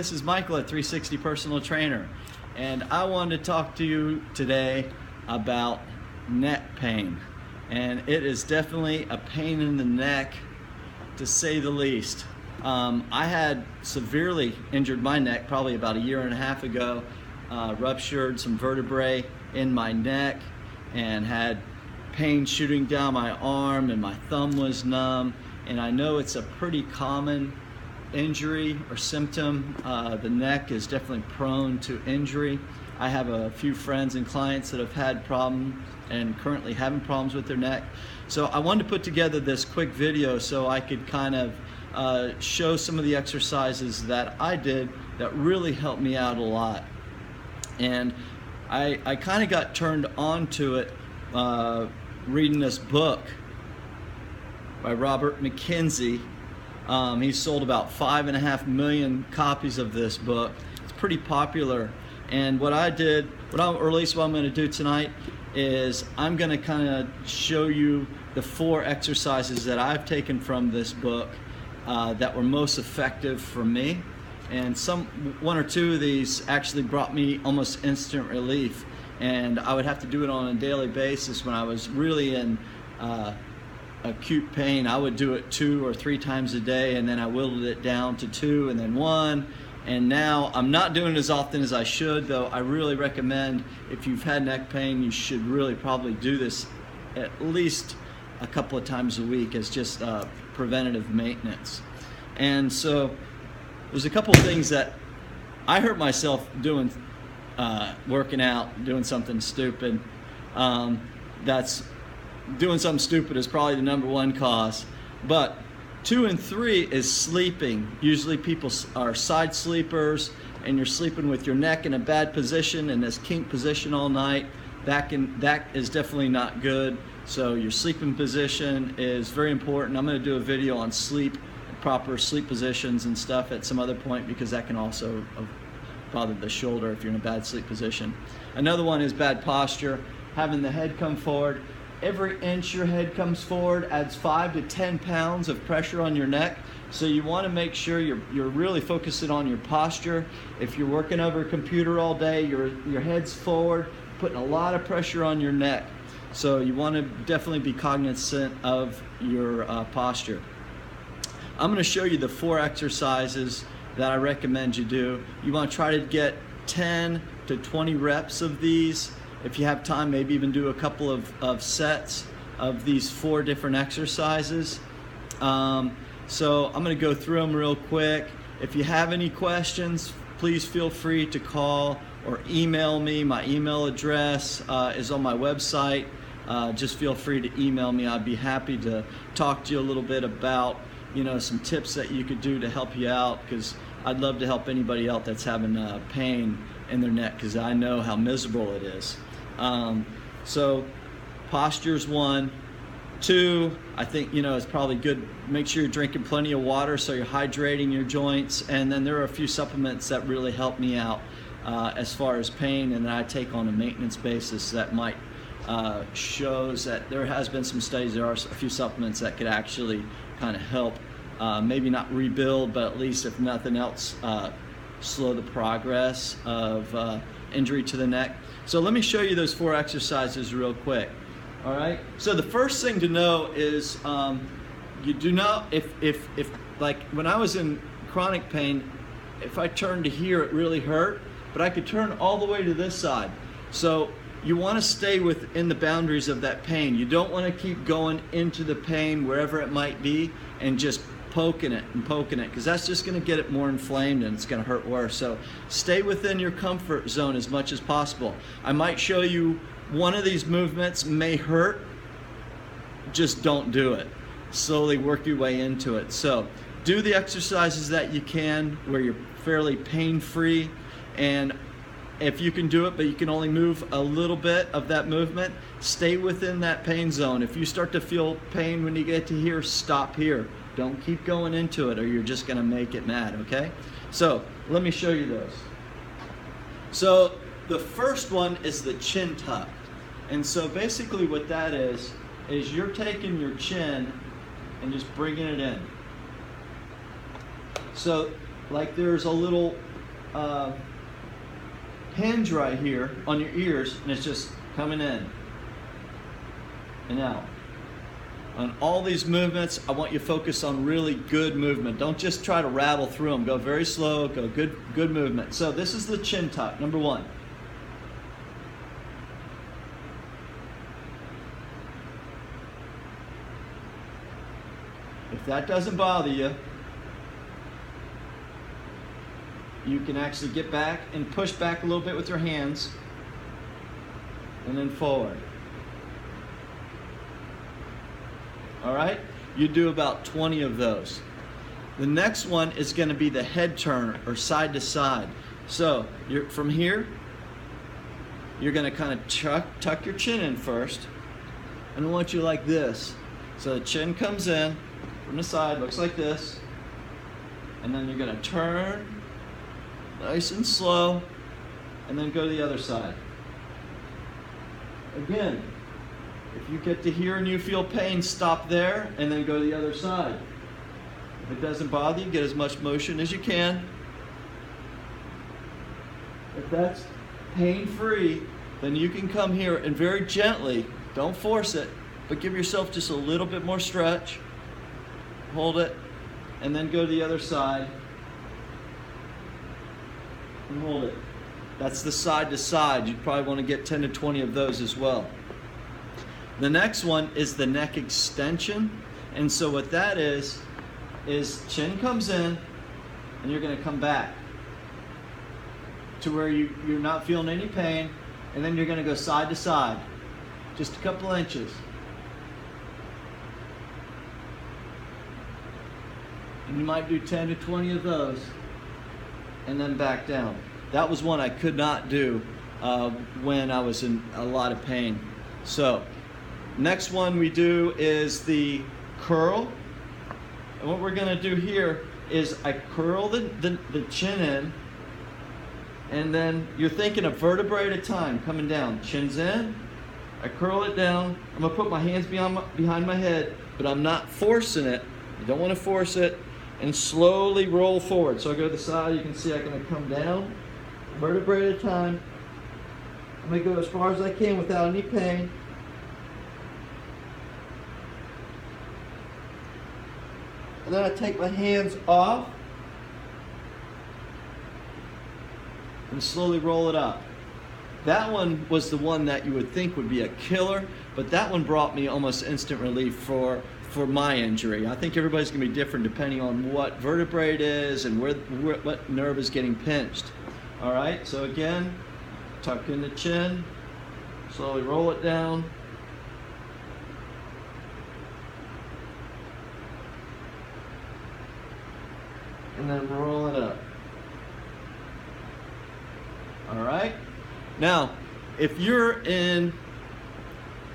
This is Michael at 360 Personal Trainer, and I wanted to talk to you today about neck pain. And it is definitely a pain in the neck, to say the least. I had severely injured my neck probably about a year and a half ago, ruptured some vertebrae in my neck and had pain shooting down my arm, and my thumb was numb. And I know it's a pretty common injury or symptom. The neck is definitely prone to injury. I have a few friends and clients that have had problems and currently having problems with their neck. So I wanted to put together this quick video so I could kind of show some of the exercises that I did that really helped me out a lot. And I kind of got turned on to it reading this book by Robert Kenzie. He's sold about 5.5 million copies of this book. It's pretty popular. And what I did, or at least what I'm going to do tonight, is I'm going to kind of show you the 4 exercises that I've taken from this book that were most effective for me. And one or two of these actually brought me almost instant relief. And I would have to do it on a daily basis when I was really in acute pain. I would do it 2 or 3 times a day, and then I whittled it down to 2 and then 1. And now I'm not doing it as often as I should, though I really recommend, if you've had neck pain, you should really probably do this at least a couple of times a week as just preventative maintenance. And so there's a couple of things that I hurt myself doing, working out, doing something stupid. Doing something stupid is probably the #1 cause. But 2 and 3 is sleeping. Usually people are side sleepers, and you're sleeping with your neck in a bad position, in this kink position all night. That is definitely not good. So your sleeping position is very important. I'm going to do a video on sleep, proper sleep positions and stuff at some other point, because that can also bother the shoulder if you're in a bad sleep position. Another one is bad posture, having the head come forward. Every inch your head comes forward adds 5 to 10 pounds of pressure on your neck. So you want to make sure you're really focusing on your posture. If you're working over a computer all day, your head's forward, putting a lot of pressure on your neck. So you want to definitely be cognizant of your posture. I'm going to show you the 4 exercises that I recommend you do. You want to try to get 10 to 20 reps of these. If you have time, maybe even do a couple of sets of these 4 different exercises. So I'm going to go through them real quick. If you have any questions, please feel free to call or email me. My email address is on my website. Just feel free to email me. I'd be happy to talk to you a little bit about, some tips that you could do to help you out, because I'd love to help anybody out that's having pain in their neck, because I know how miserable it is. So posture's 1. 2, I think, it's probably good. Make sure you're drinking plenty of water so you're hydrating your joints. And then there are a few supplements that really help me out as far as pain, and that I take on a maintenance basis that might shows that there has been some studies. There are a few supplements that could actually kind of help, maybe not rebuild, but at least, if nothing else, slow the progress of injury to the neck. So let me show you those 4 exercises real quick. All right. So the first thing to know is you do not, if like when I was in chronic pain, if I turned to here, it really hurt, but I could turn all the way to this side. So you want to stay within the boundaries of that pain. You don't want to keep going into the pain wherever it might be and just poking it, because that's just going to get it more inflamed and it's going to hurt worse. So stay within your comfort zone as much as possible. I might show you one of these movements may hurt. Just don't do it. Slowly work your way into it. So do the exercises that you can where you're fairly pain-free, and if you can do it but you can only move a little bit of that movement, stay within that pain zone. If you start to feel pain when you get to here, stop here. Don't keep going into it, or you're just going to make it mad, okay? So let me show you those. So the first one is the chin tuck. And so basically what that is you're taking your chin and just bringing it in. So like there's a little uh, hinge right here on your ears, and it's just coming in and out. On all these movements, I want you to focus on really good movement. Don't just try to rattle through them. Go very slow, go good movement. So this is the chin tuck, number one. If that doesn't bother you, you can actually get back and push back a little bit with your hands and then forward. All right? You do about 20 of those. The next one is going to be the head turn or side to side. So from here, you're going to kind of tuck your chin in first. And I want you like this. So the chin comes in from the side, looks like this. And then you're going to turn nice and slow, and then go to the other side. Again, if you get to here and you feel pain, stop there and then go to the other side. If it doesn't bother you, get as much motion as you can. If that's pain-free, then you can come here and very gently, don't force it, but give yourself just a little bit more stretch. Hold it, and then go to the other side. And hold it. That's the side to side. You'd probably want to get 10 to 20 of those as well. The next one is the neck extension. And so what that is chin comes in and you're going to come back to where you're not feeling any pain, and then you're going to go side to side, just a couple inches. And you might do 10 to 20 of those and then back down. That was one I could not do when I was in a lot of pain. So next one we do is the curl. And what we're going to do here is I curl the chin in, and then you're thinking a vertebrae at a time coming down. Chin's in, I curl it down. I'm going to put my hands behind my head, but I'm not forcing it. You don't want to force it. And slowly roll forward. So I go to the side, you can see I'm going to come down, vertebrae at a time. I'm going to go as far as I can without any pain. And then I take my hands off and slowly roll it up. That one was the one that you would think would be a killer, but that one brought me almost instant relief for my injury. I think everybody's going to be different depending on what vertebrae it is and what nerve is getting pinched. All right, so again, tuck in the chin, slowly roll it down. And then roll it up. All right? Now, if you're in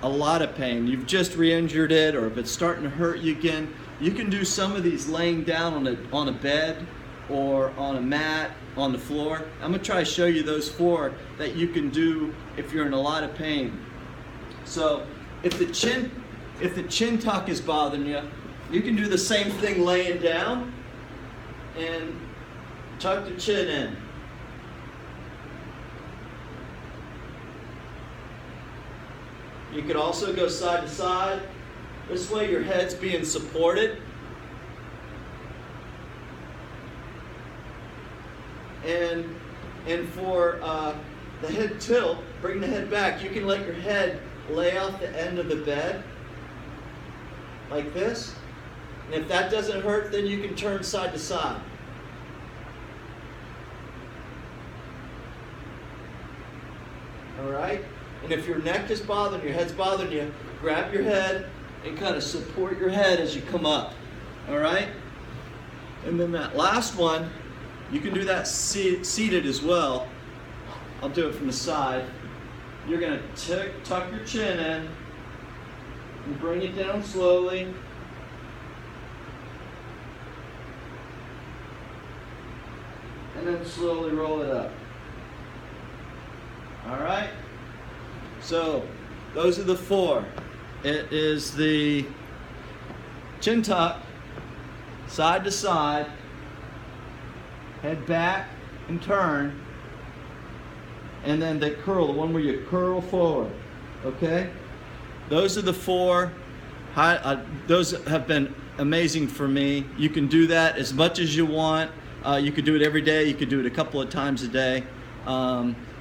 a lot of pain, you've just re-injured it, or if it's starting to hurt you again, you can do some of these laying down on a bed or on a mat on the floor. I'm going to try to show you those 4 that you can do if you're in a lot of pain. So if the chin tuck is bothering you, you can do the same thing laying down and tuck the chin in. You could also go side to side. This way your head's being supported. And for the head tilt, bring the head back. You can let your head lay off the end of the bed like this. And if that doesn't hurt, then you can turn side to side. All right? And if your neck is bothering you, your head's bothering you, grab your head and kind of support your head as you come up. All right? And then that last one, you can do that seated as well. I'll do it from the side. You're going to tuck your chin in and bring it down slowly. And then slowly roll it up. All right? So those are the 4. It is the chin tuck, side to side, head back, and turn, and then the curl, the one where you curl forward, okay? Those are the 4. Those have been amazing for me. You can do that as much as you want. You could do it every day. You could do it a couple of times a day.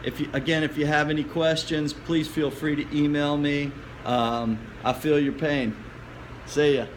If you have any questions, please feel free to email me. I feel your pain. See ya.